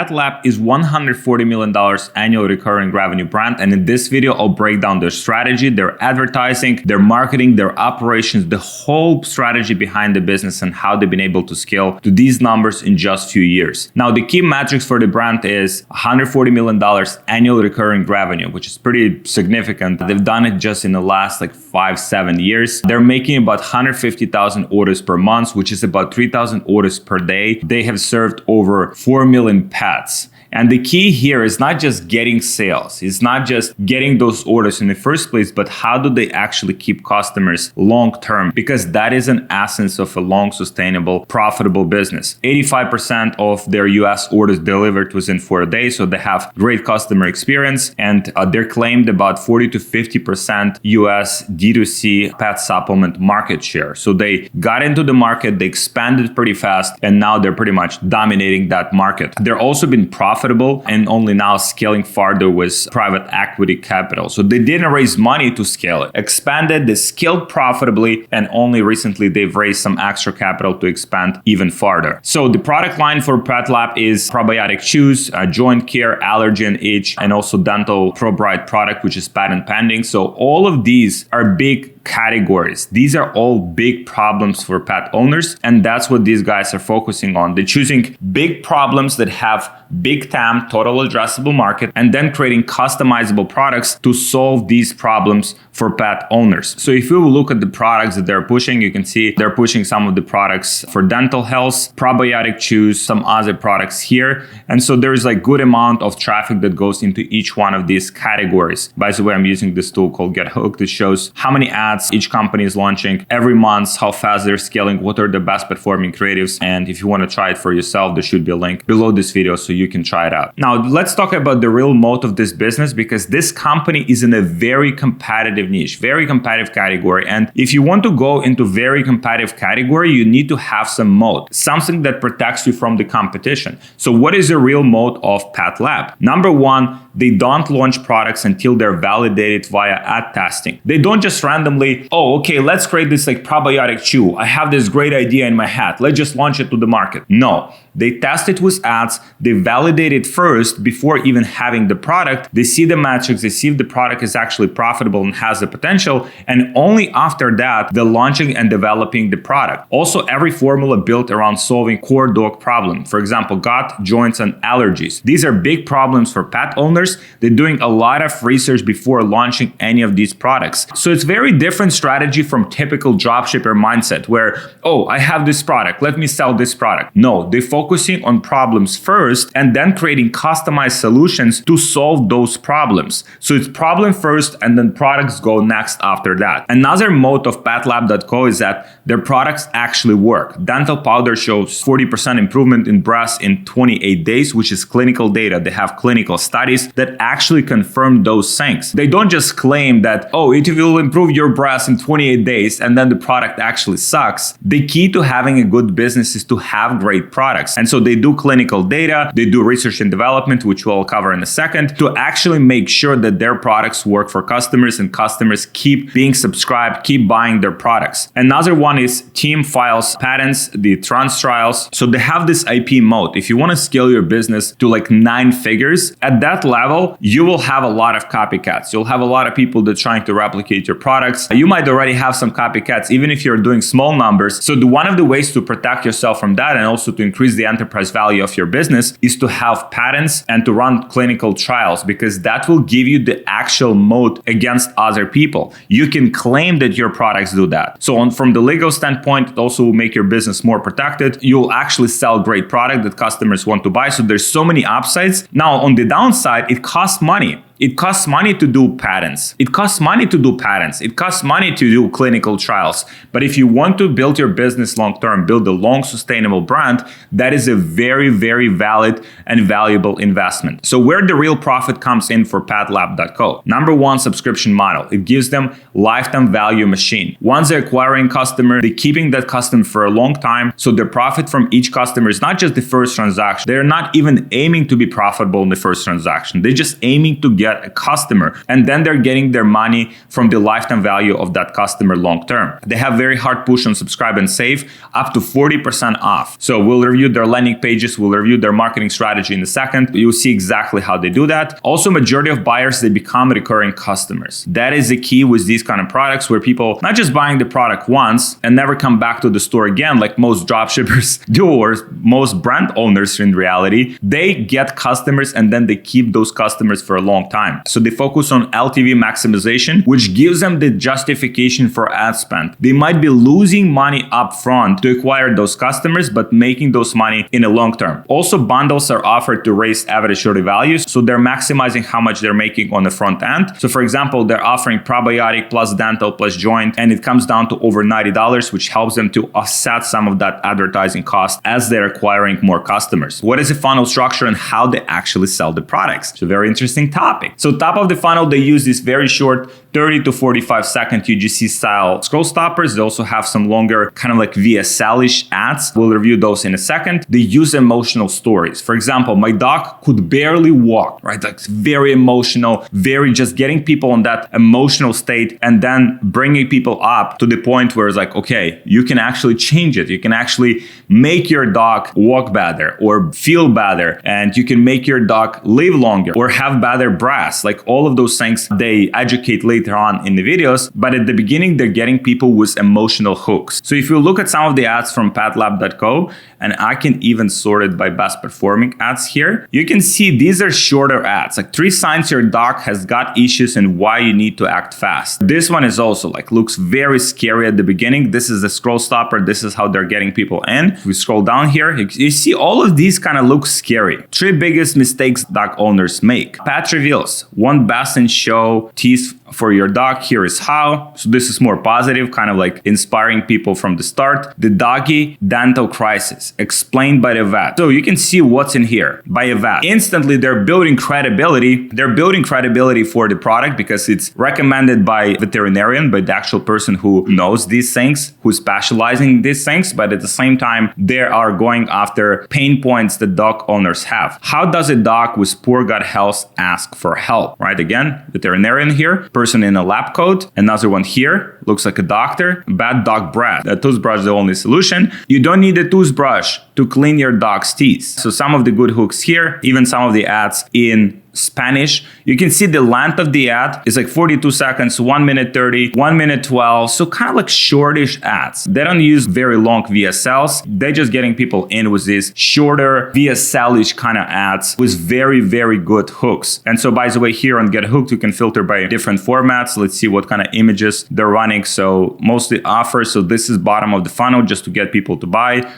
PetLab is $140 million annual recurring revenue brand. And in this video, I'll break down their strategy, their advertising, their marketing, their operations, the whole strategy behind the business and how they've been able to scale to these numbers in just a few years. Now, the key metrics for the brand is $140 million annual recurring revenue, which is pretty significant. They've done it just in the last 5-7 years. They're making about 150,000 orders per month, which is about 3,000 orders per day. They have served over 4 million pets. And the key here is not just getting sales. It's not just getting those orders in the first place, but how do they actually keep customers long term? Because that is an essence of a long, sustainable, profitable business. 85% of their US orders delivered within 4 days. So they have great customer experience, and they're claimed about 40 to 50% US D2C pet supplement market share. So they got into the market, they expanded pretty fast, and now they're pretty much dominating that market. They're also been profitable and only now scaling farther with private equity capital. So they didn't raise money to scale it. Expanded, they scaled profitably, and only recently they've raised some extra capital to expand even farther. So the product line for PetLab is probiotic chews, joint care, allergy and itch, and also dental ProBrite product, which is patent pending. So all of these are big categories. These are all big problems for pet owners, and that's what these guys are focusing on. They're choosing big problems that have big TAM, total addressable market, and then creating customizable products to solve these problems for pet owners. So if you look at the products that they're pushing, you can see they're pushing some of the products for dental health, probiotic chews, some other products here. And so there's good amount of traffic that goes into each one of these categories. By the way, I'm using this tool called Get Hooked. It shows how many ads each company is launching every month, how fast they're scaling, what are the best performing creatives. And if you want to try it for yourself, there should be a link below this video so you can try it out. Now, let's talk about the real moat of this business, because this company is in a very competitive niche, very competitive category. And if you want to go into very competitive category, you need to have some moat, something that protects you from the competition. So what is the real moat of PetLab? Number one, they don't launch products until they're validated via ad testing. They don't just randomly, okay, let's create this probiotic chew. I have this great idea in my head. Let's just launch it to the market. No, they test it with ads. They validate it first before even having the product. They see the metrics. They see if the product is actually profitable and has the potential. And only after that, they're launching and developing the product. Also, every formula built around solving core dog problem. For example, gut, joints, and allergies. These are big problems for pet owners. They're doing a lot of research before launching any of these products. So it's very different strategy from typical dropshipper mindset where, I have this product, let me sell this product. No, they're focusing on problems first and then creating customized solutions to solve those problems. So it's problem first and then products go next after that. Another moat of PetLab.co is that their products actually work. Dental powder shows 40% improvement in breath in 28 days, which is clinical data. They have clinical studies that actually confirm those things. They don't just claim that, it will improve your breath in 28 days and then the product actually sucks. The key to having a good business is to have great products. And so they do clinical data, they do research and development, which we'll cover in a second, to actually make sure that their products work for customers and customers keep being subscribed, keep buying their products. Another one is team files patents, the trans trials. So they have this IP moat. If you want to scale your business to 9 figures, at that level, you will have a lot of copycats. You'll have a lot of people that are trying to replicate your products. You might already have some copycats, even if you're doing small numbers. So one of the ways to protect yourself from that and also to increase the enterprise value of your business is to have patents and to run clinical trials, because that will give you the actual moat against other people. You can claim that your products do that. So from the legal standpoint, it also will make your business more protected. You'll actually sell great product that customers want to buy. So there's so many upsides. Now, on the downside, it costs money. It costs money to do patents. It costs money to do patents. It costs money to do clinical trials. But if you want to build your business long-term, build a long, sustainable brand, that is a very, very valid and valuable investment. So where the real profit comes in for PetLab.co. Number one, subscription model. It gives them lifetime value machine. Once they're acquiring customer, they're keeping that customer for a long time. So the profit from each customer is not just the first transaction. They're not even aiming to be profitable in the first transaction. They're just aiming to get get a customer, and then they're getting their money from the lifetime value of that customer long term. They have very hard push on subscribe and save, up to 40% off. So we'll review their landing pages, we'll review their marketing strategy in a second. You'll see exactly how they do that. Also, majority of buyers, they become recurring customers. That is the key with these kind of products, where people not just buying the product once and never come back to the store again, like most dropshippers do, or most brand owners in reality. They get customers and then they keep those customers for a long time. So they focus on LTV maximization, which gives them the justification for ad spend. They might be losing money up front to acquire those customers, but making those money in the long term. Also, bundles are offered to raise average order values. So they're maximizing how much they're making on the front end. So for example, they're offering probiotic plus dental plus joint, and it comes down to over $90, which helps them to offset some of that advertising cost as they're acquiring more customers. What is the funnel structure and how they actually sell the products? It's a very interesting topic. So top of the funnel, they use this very short 30 to 45 second UGC style scroll stoppers. They also have some longer kind of like VSL-ish ads. We'll review those in a second. They use emotional stories. For example, my dog could barely walk, right? Like very emotional, very just getting people in that emotional state and then bringing people up to the point where it's like, okay, you can actually change it. You can actually make your dog walk better or feel better, and you can make your dog live longer or have better breaths. Like all of those things they educate later on in the videos, but at the beginning they're getting people with emotional hooks. So if you look at some of the ads from patlab.co, and I can even sort it by best performing ads here, you can see these are shorter ads, like 3 signs your dog has got issues and why you need to act fast. This one is also like looks very scary at the beginning. This is the scroll stopper. This is how they're getting people in. If we scroll down here, you see all of these kind of look scary. 3 biggest mistakes dog owners make. Pat reveals 1 best in show tease for your dog. Here is how. So this is more positive, kind of like inspiring people from the start. The doggy dental crisis explained by the vet. So you can see what's in here by a vet. Instantly, they're building credibility. They're building credibility for the product because it's recommended by veterinarian, by the actual person who knows these things, who's specializing in these things. But at the same time, they are going after pain points that dog owners have. How does a dog with poor gut health ask for help? Right? Again, veterinarian here, person in a lab coat. Another one here looks like a doctor. Bad dog breath. A toothbrush is the only solution. You don't need a toothbrush to clean your dog's teeth. So some of the good hooks here, even some of the ads in Spanish. You can see the length of the ad is like 42 seconds, 1 minute 30, 1 minute 12. So kind of like shortish ads. They don't use very long VSLs. They're just getting people in with these shorter VSL-ish kind of ads with very, very good hooks. And so by the way, here on Get Hooked, you can filter by different formats. Let's see what kind of images they're running. So mostly offers. So this is bottom of the funnel just to get people to buy.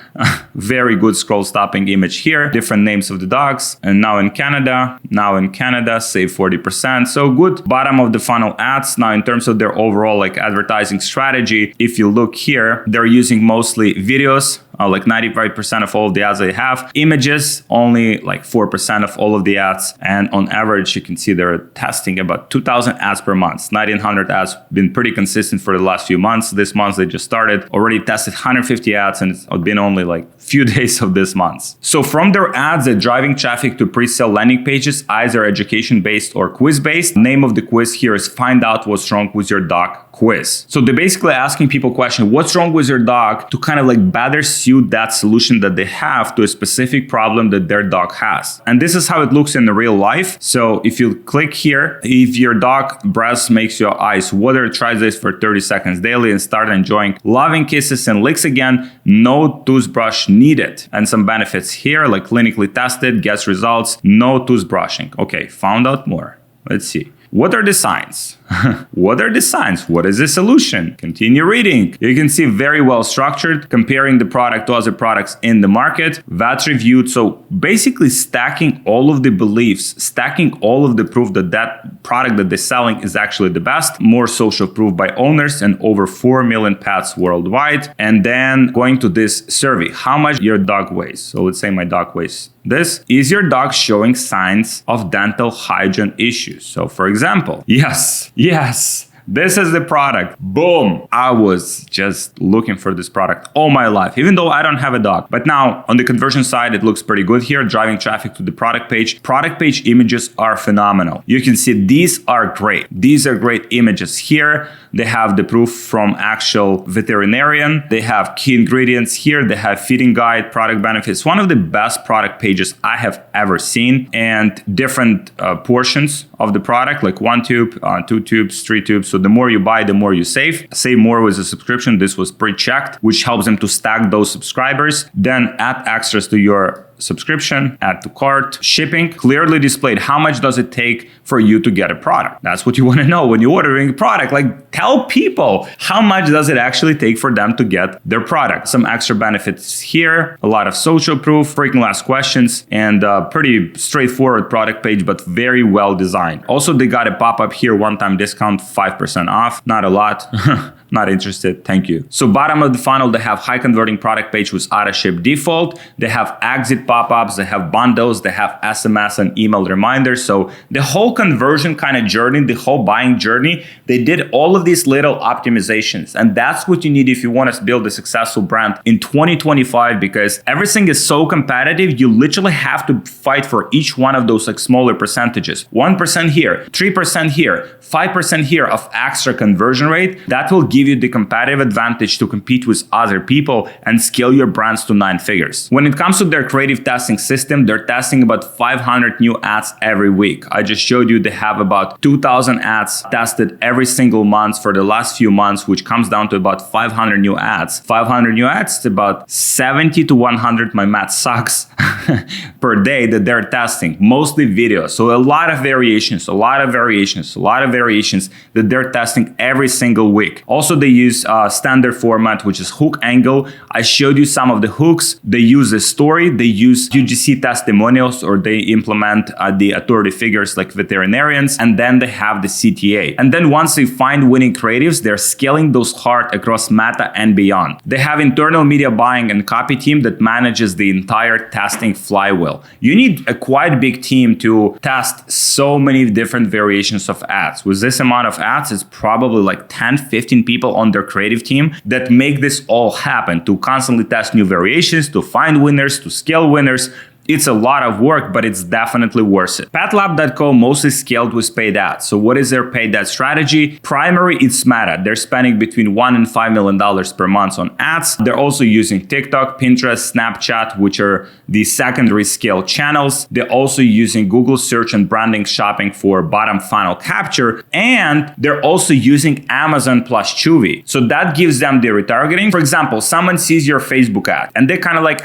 Very good scroll stopping image here. Different names of the dogs. And now in Canada, save 40%. So good bottom of the funnel ads. Now in terms of their overall like advertising strategy, if you look here, they're using mostly videos. Like 95% of all of the ads they have. Images, only like 4% of all of the ads. And on average, you can see they're testing about 2,000 ads per month. 1,900 ads, been pretty consistent for the last few months. This month they just started, already tested 150 ads, and it's been only like few days of this month. So from their ads, they're driving traffic to pre-sale landing pages, either education-based or quiz-based. Name of the quiz here is Find Out What's Wrong With Your Dog quiz. So they're basically asking people question, what's wrong with your dog, to kind of like better suit that solution that they have to a specific problem that their dog has. And this is how it looks in the real life. So if you click here, if your dog breath makes your eyes water, try this for 30 seconds daily and start enjoying loving kisses and licks again. No toothbrush needed. And some benefits here, like clinically tested, gets results, no toothbrushing. Okay, found out more. Let's see. What are the signs? What are the signs? What is the solution? Continue reading. You can see very well structured, comparing the product to other products in the market, vet reviewed. So basically stacking all of the beliefs, stacking all of the proof that that product that they're selling is actually the best, more social proof by owners and over 4 million pets worldwide. And then going to this survey, how much your dog weighs. So let's say my dog weighs this. Is your dog showing signs of dental hygiene issues? So for example, yes, This is the product. Boom. I was just looking for this product all my life, even though I don't have a dog. But now on the conversion side, it looks pretty good here, driving traffic to the product page. Product page images are phenomenal. You can see these are great. These are great images here. They have the proof from actual veterinarian. They have key ingredients here. They have feeding guide, product benefits. One of the best product pages I have ever seen, and different portions of the product, like 1 tube, 2 tubes, 3 tubes. So the more you buy, the more you save. Save more with a subscription. This was pre-checked, which helps them to stack those subscribers. Then add extras to your subscription, add to cart, shipping, clearly displayed. How much does it take for you to get a product? That's what you want to know when you're ordering a product. Like, tell people how much does it actually take for them to get their product. Some extra benefits here, a lot of social proof, frequently asked questions, and a pretty straightforward product page, but very well designed. Also, they got a pop-up here, one-time discount, 5% off. Not a lot. Not interested, thank you. So bottom of the funnel, they have high converting product page with auto ship default. They have exit pop-ups, they have bundles, they have SMS and email reminders. So the whole conversion kind of journey, the whole buying journey, they did all of these little optimizations. And that's what you need if you want to build a successful brand in 2025, because everything is so competitive. You literally have to fight for each one of those like smaller percentages. 1% here, 3% here, 5% here of extra conversion rate. That will give you the competitive advantage to compete with other people and scale your brands to 9 figures. When it comes to their creative testing system, they're testing about 500 new ads every week. I just showed you they have about 2,000 ads tested every single month for the last few months, which comes down to about 500 new ads. 500 new ads, about 70 to 100, my math sucks, per day that they're testing, mostly video. So a lot of variations that they're testing every single week. Also, they use standard format, which is hook angle. I showed you some of the hooks. They use a story. They use UGC testimonials, or they implement the authority figures like veterinarians. And then they have the CTA. And then once they find winning creatives, they're scaling those hard across Meta and beyond. They have internal media buying and copy team that manages the entire testing flywheel. You need a quite big team to test so many different variations of ads. With this amount of ads, it's probably like 10, 15 people on their creative team that make this all happen, to constantly test new variations, to find winners, to scale winners. It's a lot of work, but it's definitely worth it. PetLab.co mostly scaled with paid ads. So what is their paid ad strategy? Primary, it's Meta. They're spending between $1 and $5 million per month on ads. They're also using TikTok, Pinterest, Snapchat, which are the secondary scale channels. They're also using Google search and branding shopping for bottom funnel capture. And they're also using Amazon plus Chewy. So that gives them the retargeting. For example, someone sees your Facebook ad and they're kind of like,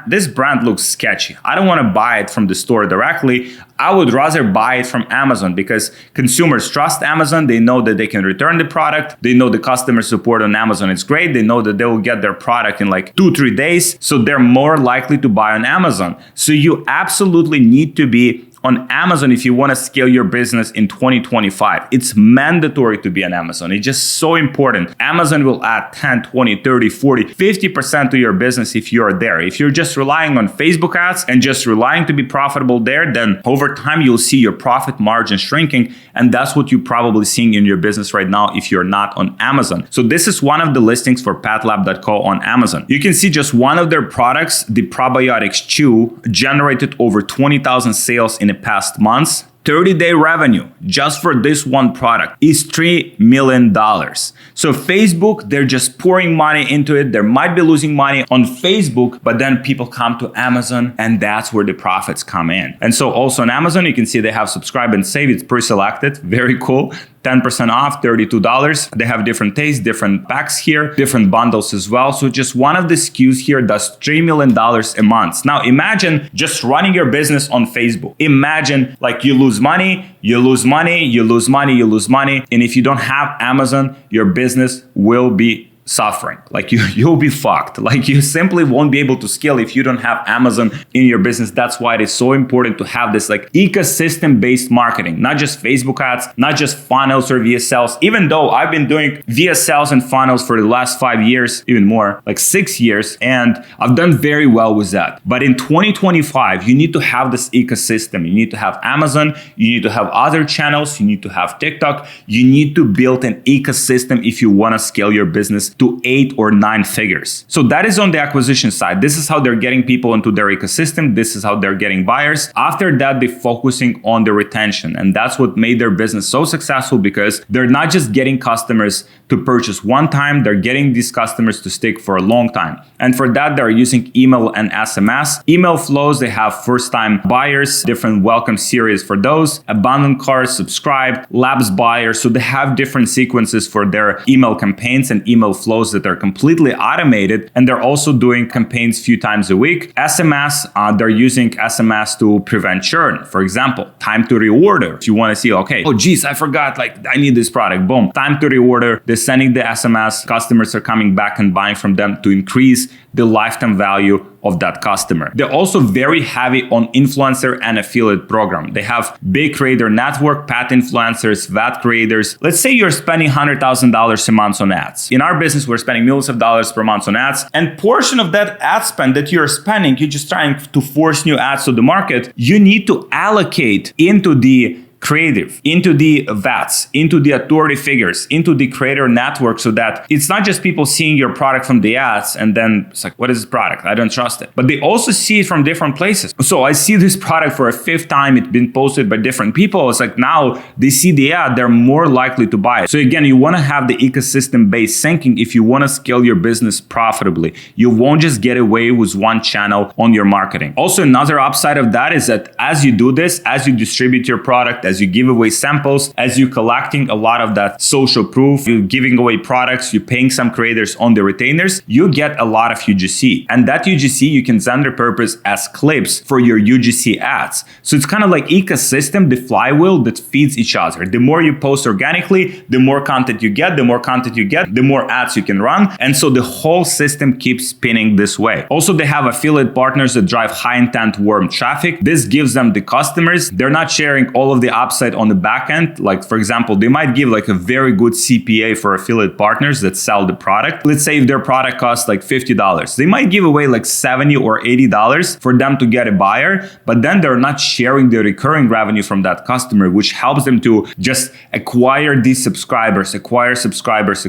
this brand looks sketchy. I don't want to buy it from the store directly. I would rather buy it from Amazon, because consumers trust Amazon. They know that they can return the product. They know the customer support on Amazon is great. They know that they will get their product in like 2-3 days. So they're more likely to buy on Amazon. So you absolutely need to be on Amazon if you want to scale your business in 2025. It's mandatory to be on Amazon. It's just so important. Amazon will add 10, 20, 30, 40, 50% to your business if you're there. If you're just relying on Facebook ads and just relying to be profitable there, then over time you'll see your profit margin shrinking. And that's what you're probably seeing in your business right now if you're not on Amazon. So this is one of the listings for PetLab.co on Amazon. You can see just one of their products, the probiotics chew, generated over 20,000 sales in the past months. 30-day revenue just for this one product is $3 million. So Facebook, they're just pouring money into it. They might be losing money on Facebook, but then people come to Amazon and that's where the profits come in. And so also on Amazon, you can see they have subscribe and save. It's pre-selected. Very cool. 10% off, $32. They have different tastes, different packs here, different bundles as well. So just one of the SKUs here does $3 million a month. Now imagine just running your business on Facebook. Imagine like you lose money, you lose money, you lose money, you lose money. And if you don't have Amazon, your business will be suffering. Like you'll be fucked. Like you simply won't be able to scale if you don't have Amazon in your business. That's why it is so important to have this like ecosystem based marketing, not just Facebook ads, not just funnels or VSLs. Even though I've been doing VSLs and funnels for the last 5 years, even more, like 6 years, and I've done very well with that. But in 2025, you need to have this ecosystem. You need to have Amazon, you need to have other channels, you need to have TikTok. You need to build an ecosystem if you want to scale your business to 8 or 9 figures. So that is on the acquisition side. This is how they're getting people into their ecosystem. This is how they're getting buyers. After that, they're focusing on the retention. And that's what made their business so successful, because they're not just getting customers to purchase one time, they're getting these customers to stick for a long time. And for that, they're using email and SMS. Email flows, they have first-time buyers, different welcome series for those, abandoned carts, subscribe, lapse buyers. So they have different sequences for their email campaigns and email flows that are completely automated. And they're also doing campaigns a few times a week. SMS, they're using SMS to prevent churn. For example, time to reorder. If you want to see, okay, oh geez, I forgot, like I need this product, boom, time to reorder. They're sending the SMS, customers are coming back and buying from them to increase the lifetime value of that customer. They're also very heavy on influencer and affiliate program. They have big creator network, paid influencers, VAT creators. Let's say you're spending $100,000 a month on ads. In our business, we're spending millions of dollars per month on ads. And portion of that ad spend that you're spending, you're just trying to force new ads to the market. You need to allocate into the creative, into the VATs, into the authority figures, into the creator network, so that it's not just people seeing your product from the ads and then it's like, what is this product? I don't trust it. But they also see it from different places. So I see this product for a 5th time, it's been posted by different people. It's like now they see the ad, they're more likely to buy it. So again, you want to have the ecosystem-based syncing if you want to scale your business profitably. You won't just get away with one channel on your marketing. Also, another upside of that is that as you do this, as you distribute your product, as you give away samples, as you're collecting a lot of that social proof, you're giving away products, you're paying some creators on the retainers, you get a lot of UGC. And that UGC you can then repurpose as clips for your UGC ads. So it's kind of like ecosystem, the flywheel that feeds each other. The more you post organically, the more content you get, the more content you get, the more ads you can run. And so the whole system keeps spinning this way. Also, they have affiliate partners that drive high intent warm traffic. This gives them the customers. They're not sharing all of the upside on the back end. Like, for example, they might give like a very good CPA for affiliate partners that sell the product. Let's say if their product costs like $50, they might give away like $70 or $80 for them to get a buyer, but then they're not sharing the recurring revenue from that customer, which helps them to just acquire these subscribers, acquire subscribers,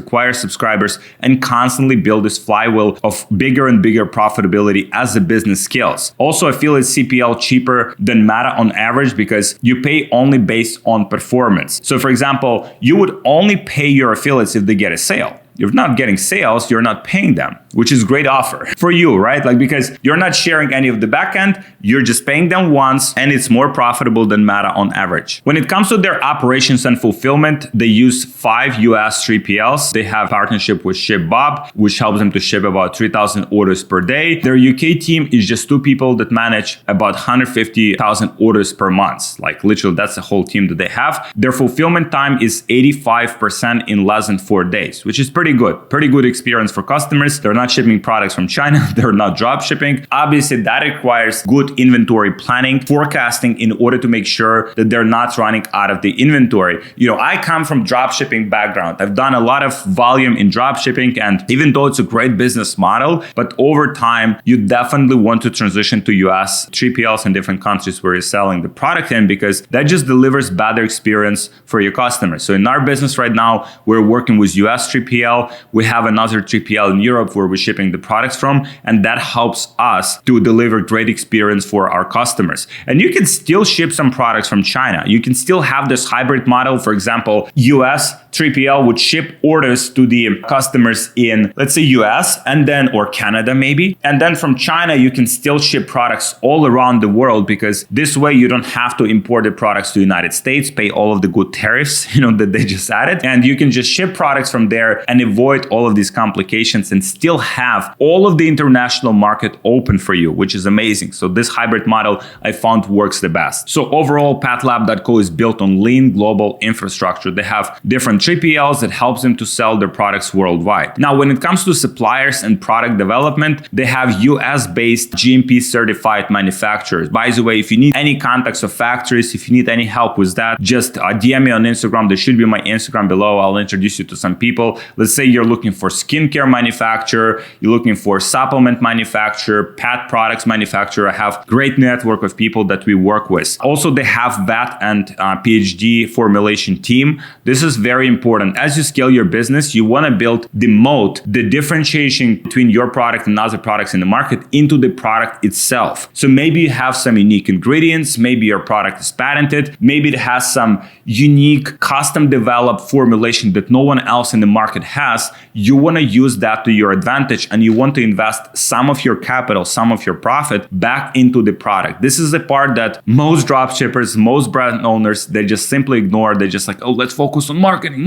and constantly build this flywheel of bigger and bigger profitability as the business scales. Also, affiliate CPL cheaper than Meta on average because you pay only based on performance. So for example, you would only pay your affiliates if they get a sale. You're not getting sales, you're not paying them, which is a great offer for you, right? Like, because you're not sharing any of the back end, you're just paying them once, and it's more profitable than Meta on average. When it comes to their operations and fulfillment, they use 5 US 3PLs. They have partnership with ShipBob, which helps them to ship about 3,000 orders per day. Their UK team is just 2 people that manage about 150,000 orders per month. Like literally, that's the whole team that they have. Their fulfillment time is 85% in less than 4 days, which is pretty good experience for customers. They're not shipping products from China. They're not drop shipping. Obviously, that requires good inventory planning, forecasting in order to make sure that they're not running out of the inventory. You know, I come from drop shipping background. I've done a lot of volume in drop shipping, and even though it's a great business model, but over time, you definitely want to transition to US 3PLs in different countries where you're selling the product in, because that just delivers better experience for your customers. So in our business right now, we're working with US 3PL. We have another 3PL in Europe where we're shipping the products from, and that helps us to deliver great experience for our customers. And you can still ship some products from China. You can still have this hybrid model. For example, US 3PL would ship orders to the customers in, let's say, US and then, or Canada maybe. And then from China, you can still ship products all around the world, because this way you don't have to import the products to the United States, pay all of the good tariffs, that they just added. And you can just ship products from there and avoid all of these complications and still have all of the international market open for you, which is amazing. So this hybrid model I found works the best. So overall, PathLab.co is built on lean global infrastructure. They have different 3PLs that helps them to sell their products worldwide. Now, when it comes to suppliers and product development, they have US-based GMP certified manufacturers. By the way, if you need any contacts of factories, if you need any help with that, just DM me on Instagram. There should be my Instagram below. I'll introduce you to some people. Let's say you're looking for skincare manufacturer, you're looking for supplement manufacturer, pet products manufacturer. I have great network of people that we work with. Also, they have VAT and PhD formulation team. This is very important. As you scale your business, you want to build the moat, the differentiation between your product and other products in the market into the product itself. So maybe you have some unique ingredients, maybe your product is patented, maybe it has some unique custom developed formulation that no one else in the market has. You want to use that to your advantage, and you want to invest some of your capital, some of your profit back into the product. This is the part that most dropshippers, most brand owners, they just simply ignore. They're just like, oh, let's focus on marketing.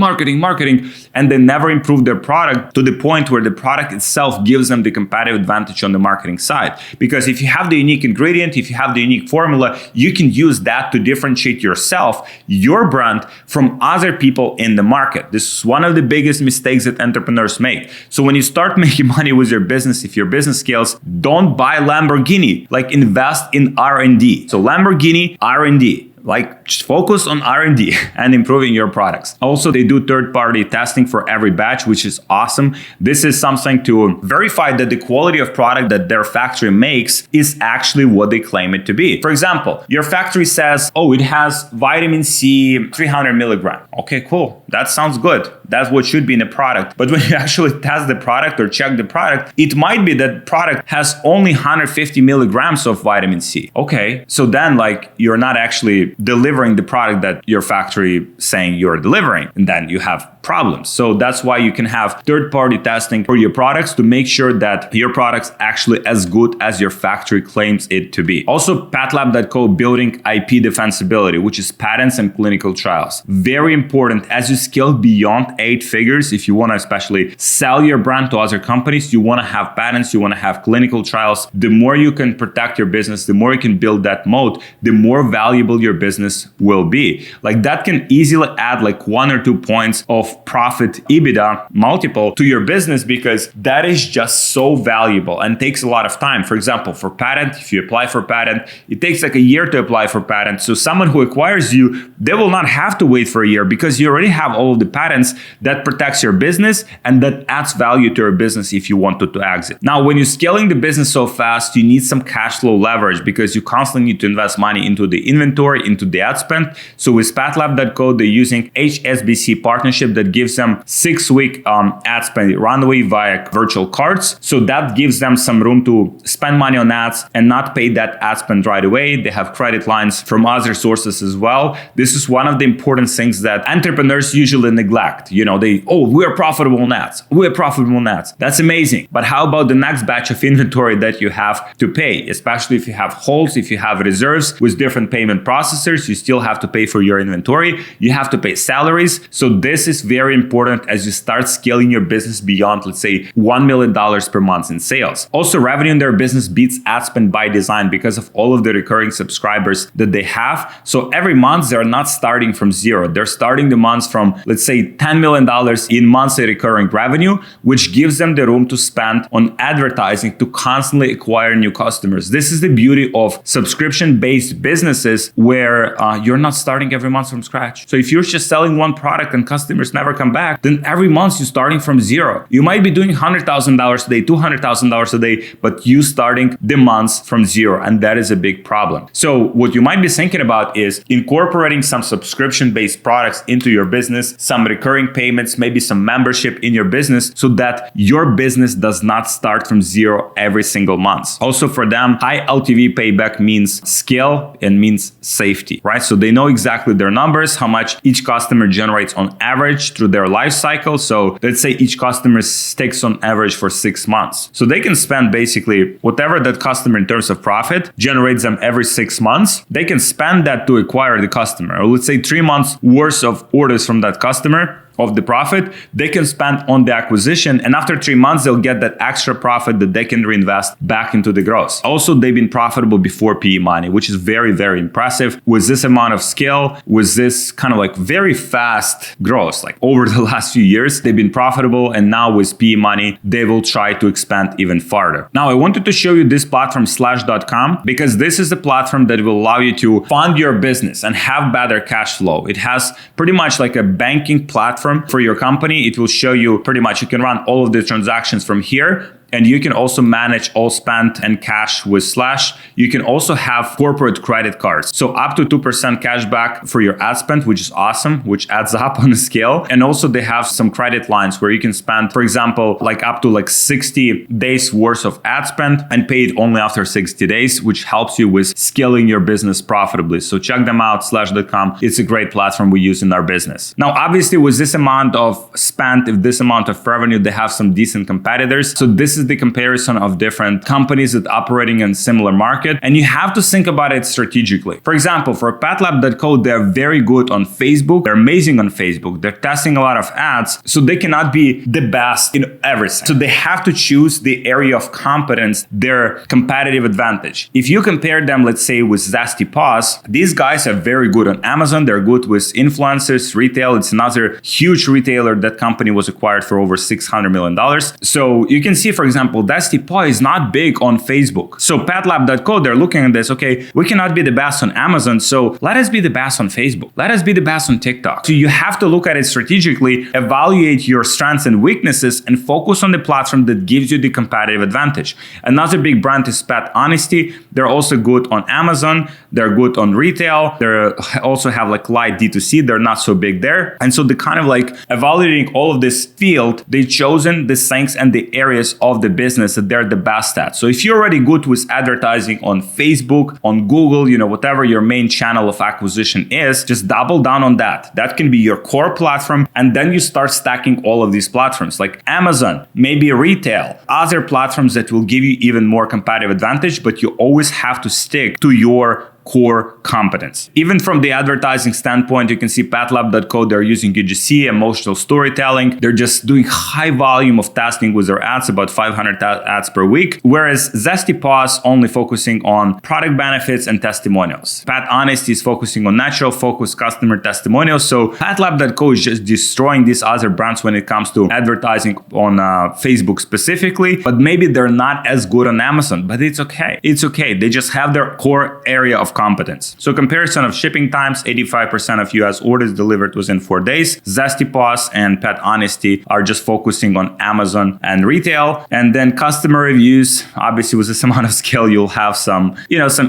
And they never improve their product to the point where the product itself gives them the competitive advantage on the marketing side. Because if you have the unique ingredient, if you have the unique formula, you can use that to differentiate yourself, your brand, from other people in the market. This is one of the biggest mistakes that entrepreneurs make. So when you start making money with your business, if your business scales, don't buy Lamborghini, like invest in R&D. So Lamborghini, R&D. Like, just focus on R&D and improving your products. Also, they do third-party testing for every batch, which is awesome. This is something to verify that the quality of product that their factory makes is actually what they claim it to be. For example, your factory says, oh, it has vitamin C 300 milligram. Okay, cool. That sounds good. That's what should be in the product. But when you actually test the product or check the product, it might be that product has only 150 milligrams of vitamin C. Okay, so then like you're not actually delivering the product that your factory saying you're delivering, and then you have problems. So that's why you can have third-party testing for your products to make sure that your product's actually as good as your factory claims it to be. Also, PatLab.co building IP defensibility, which is patents and clinical trials. Very important as you scale beyond 8 figures. If you want to especially sell your brand to other companies, you want to have patents, you want to have clinical trials. The more you can protect your business, the more you can build that moat, the more valuable your business will be. Like that can easily add like 1 or 2 points of profit EBITDA multiple to your business, because that is just so valuable and takes a lot of time. For example, for patent, if you apply for patent, it takes like a year to apply for patent. So someone who acquires you, they will not have to wait for a year because you already have all of the patents that protects your business and that adds value to your business if you wanted to exit. Now, when you're scaling the business so fast, you need some cash flow leverage because you constantly need to invest money into the inventory, into the ad spend. So with PatLab.co, they're using HSBC partnership that gives them 6-week ad spend runway via virtual cards. So that gives them some room to spend money on ads and not pay that ad spend right away. They have credit lines from other sources as well. This is one of the important things that entrepreneurs usually neglect. You know, we're profitable on ads. We're profitable on ads. That's amazing. But how about the next batch of inventory that you have to pay, especially if you have holds, if you have reserves with different payment processors, you still have to pay for your inventory. You have to pay salaries. So this is very important as you start scaling your business beyond, let's say, $1 million per month in sales. Also, revenue in their business beats ad spend by design because of all of the recurring subscribers that they have. So every month, they're not starting from zero. They're starting the months from, let's say, $10 million in monthly recurring revenue, which gives them the room to spend on advertising to constantly acquire new customers. This is the beauty of subscription-based businesses where you're not starting every month from scratch. So if you're just selling one product and customers never come back, then every month you're starting from zero. You might be doing $100,000 a day, $200,000 a day, but you starting the months from zero. And that is a big problem. So what you might be thinking about is incorporating some subscription-based products into your business, some recurring payments, maybe some membership in your business so that your business does not start from zero every single month. Also for them, high LTV payback means scale and means safety, right? So they know exactly their numbers, how much each customer generates on average through their life cycle. So let's say each customer sticks on average for 6 months. So they can spend basically whatever that customer in terms of profit generates them every 6 months. They can spend that to acquire the customer. Or let's say 3 months worth of orders from that customer of the profit they can spend on the acquisition, and after 3 months they'll get that extra profit that they can reinvest back into the growth. Also, they've been profitable before PE money, which is very, very impressive. With this amount of scale, with this kind of like very fast growth, like over the last few years, they've been profitable, and now with PE money, they will try to expand even farther. Now, I wanted to show you this platform Slash.com because this is the platform that will allow you to fund your business and have better cash flow. It has pretty much like a banking platform for your company. It will show you pretty much, you can run all of the transactions from here. And you can also manage all spend and cash with Slash. You can also have corporate credit cards. So up to 2% cash back for your ad spend, which is awesome, which adds up on the scale. And also they have some credit lines where you can spend, for example, like up to like 60 days worth of ad spend and pay it only after 60 days, which helps you with scaling your business profitably. So check them out, Slash.com. It's a great platform we use in our business. Now, obviously with this amount of spend, if this amount of revenue, they have some decent competitors. So this is the comparison of different companies that operating in similar market, and you have to think about it strategically. For example, for PetLab.co, they're very good on Facebook. They're amazing on Facebook. They're testing a lot of ads, so they cannot be the best in everything. So they have to choose the area of competence, their competitive advantage. If you compare them, let's say with Zesty Paws, these guys are very good on Amazon. They're good with influencers, retail. It's another huge retailer. That company was acquired for over $600 million. So you can see, for example, Zesty Paw is not big on Facebook. So PetLab.co, they're looking at this, okay, we cannot be the best on Amazon, so let us be the best on Facebook. Let us be the best on TikTok. So you have to look at it strategically, evaluate your strengths and weaknesses, and focus on the platform that gives you the competitive advantage. Another big brand is Pet Honesty. They're also good on Amazon. They're good on retail. They also have like light D2C. They're not so big there. And so the kind of like evaluating all of this field, they've chosen the strengths and the areas of the business that they're the best at. So if you're already good with advertising on Facebook, on Google, whatever your main channel of acquisition is, just double down on that. That can be your core platform. And then you start stacking all of these platforms like Amazon, maybe retail, other platforms that will give you even more competitive advantage, but you always have to stick to your core competence. Even from the advertising standpoint, you can see PetLab.co, they're using UGC, emotional storytelling. They're just doing high volume of testing with their ads, about 500 ads per week. Whereas Zesty Paws only focusing on product benefits and testimonials. Pet Honesty is focusing on natural focus customer testimonials. So PetLab.co is just destroying these other brands when it comes to advertising on Facebook specifically, but maybe they're not as good on Amazon, but it's okay. It's okay. They just have their core area of competence. So comparison of shipping times, 85% of US orders delivered within 4 days. Zesty Paws and Pet Honesty are just focusing on Amazon and retail. And then customer reviews, obviously with this amount of scale, you'll have some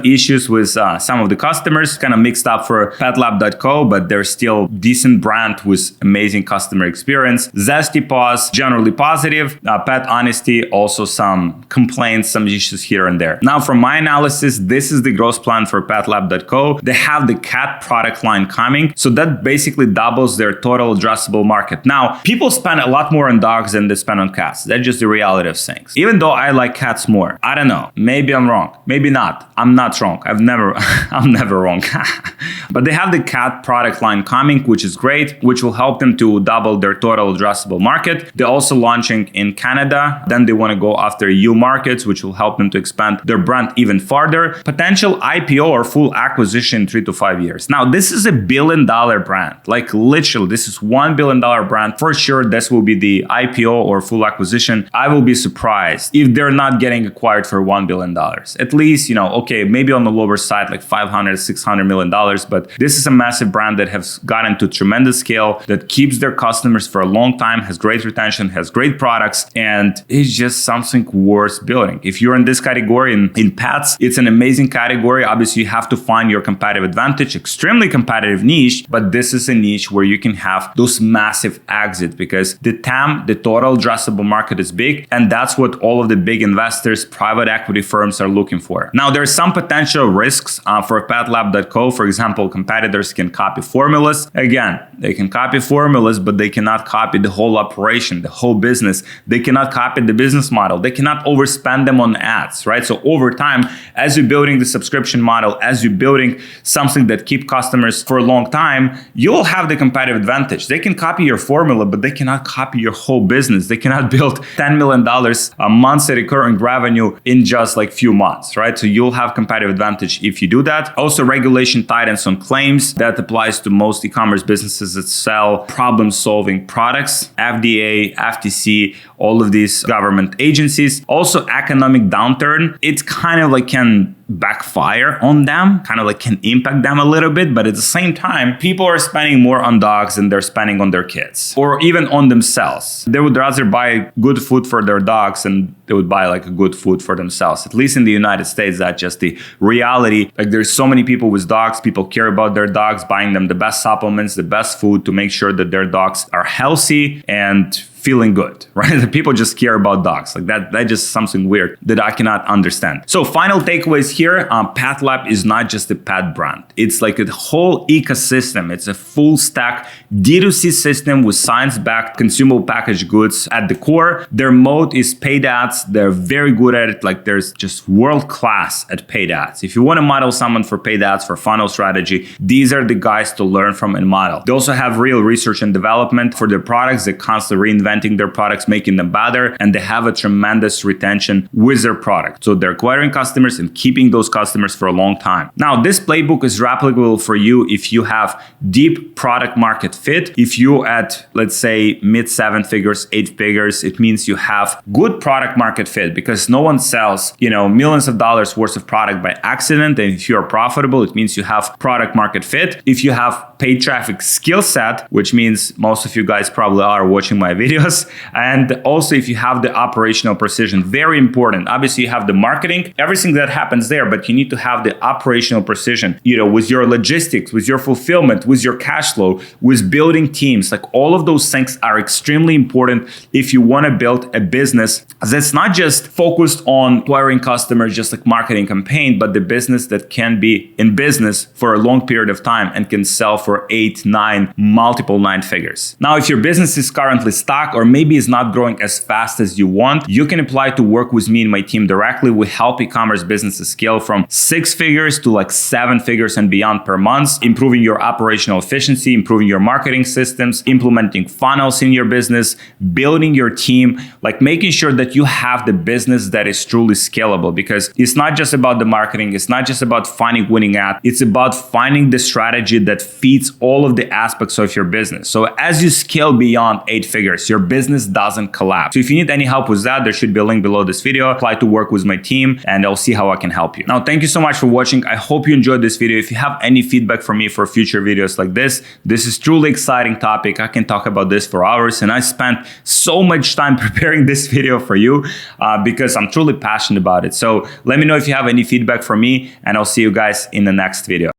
issues with some of the customers, kind of mixed up for PetLab.co, but they're still decent brand with amazing customer experience. Zesty Paws, generally positive. Pet Honesty, also some complaints, some issues here and there. Now, from my analysis, this is the growth plan for PetLab.co. They have the cat product line coming. So that basically doubles their total addressable market. Now, people spend a lot more on dogs than they spend on cats. That's just the reality of things. Even though I like cats more. I don't know. Maybe I'm wrong. Maybe not. I'm not wrong. I'm never wrong. But they have the cat product line coming, which is great, which will help them to double their total addressable market. They're also launching in Canada. Then they want to go after EU markets, which will help them to expand their brand even farther. Potential IPO or full acquisition in 3 to 5 years. Now, this is $1 billion brand. Like literally, this is $1 billion brand. For sure, this will be the IPO or full acquisition. I will be surprised if they're not getting acquired for $1 billion. At least, okay, maybe on the lower side, like $500, $600 million. But this is a massive brand that has gotten to tremendous scale, that keeps their customers for a long time, has great retention, has great products, and it's just something worth building. If you're in this category in pets, it's an amazing category. Obviously, you have to find your competitive advantage, extremely competitive niche, but this is a niche where you can have those massive exits because the TAM, the total addressable market, is big, and that's what all of the big investors, private equity firms are looking for. Now, there's some potential risks for PetLab.co. For example, competitors can copy formulas. Again, they can copy formulas, but they cannot copy the whole operation, the whole business. They cannot copy the business model. They cannot overspend them on ads, right? So over time, as you're building the subscription model as you're building something that keep customers for a long time, you'll have the competitive advantage. They can copy your formula, but they cannot copy your whole business. They cannot build $10 million a month recurring revenue in just like few months, right? So you'll have competitive advantage if you do that. Also, regulation tightens on claims. That applies to most e-commerce businesses that sell problem-solving products. FDA, FTC, all of these government agencies. Also, economic downturn, it kind of like can backfire on them, kind of like can impact them a little bit, but at the same time, people are spending more on dogs than they're spending on their kids or even on themselves. They would rather buy good food for their dogs and they would buy like a good food for themselves. At least in the United States, that's just the reality. Like there's so many people with dogs, people care about their dogs, buying them the best supplements, the best food to make sure that their dogs are healthy and feeling good, right? The people just care about dogs. Like that's just something weird that I cannot understand. So final takeaways here, Pet Lab is not just a pet brand. It's like a whole ecosystem. It's a full stack D2C system with science-backed consumable packaged goods at the core. Their mode is paid ads. They're very good at it. Like there's just world-class at paid ads. If you want to model someone for paid ads, for funnel strategy, these are the guys to learn from and model. They also have real research and development for their products. They constantly reinvent their products, making them better, and they have a tremendous retention with their product. So they're acquiring customers and keeping those customers for a long time. Now, this playbook is replicable for you if you have deep product market fit. If you at, let's say, mid 7 figures, 8 figures, it means you have good product market fit because no one sells, millions of dollars worth of product by accident. And if you're profitable, it means you have product market fit. If you have paid traffic skill set, which means most of you guys probably are watching my videos, and also if you have the operational precision, very important. Obviously you have the marketing, everything that happens there, but you need to have the operational precision, with your logistics, with your fulfillment, with your cash flow, with building teams. Like all of those things are extremely important if you want to build a business that's not just focused on acquiring customers, just like marketing campaign, but the business that can be in business for a long period of time and can sell for 8, 9, multiple 9 figures. Now, if your business is currently stuck or maybe is not growing as fast as you want, you can apply to work with me and my team directly. We help e-commerce businesses scale from 6 figures to like 7 figures and beyond per month, improving your operational efficiency, improving your marketing systems, implementing funnels in your business, building your team, like making sure that you have the business that is truly scalable, because it's not just about the marketing. It's not just about finding winning ad. It's about finding the strategy that feeds all of the aspects of your business. So as you scale beyond 8 figures, your business doesn't collapse. So if you need any help with that, there should be a link below this video. Apply to work with my team and I'll see how I can help you. Now, thank you so much for watching. I hope you enjoyed this video. If you have any feedback for me for future videos like this is truly exciting topic. I can talk about this for hours, and I spent so much time preparing this video for you because I'm truly passionate about it. So let me know if you have any feedback for me, and I'll see you guys in the next video.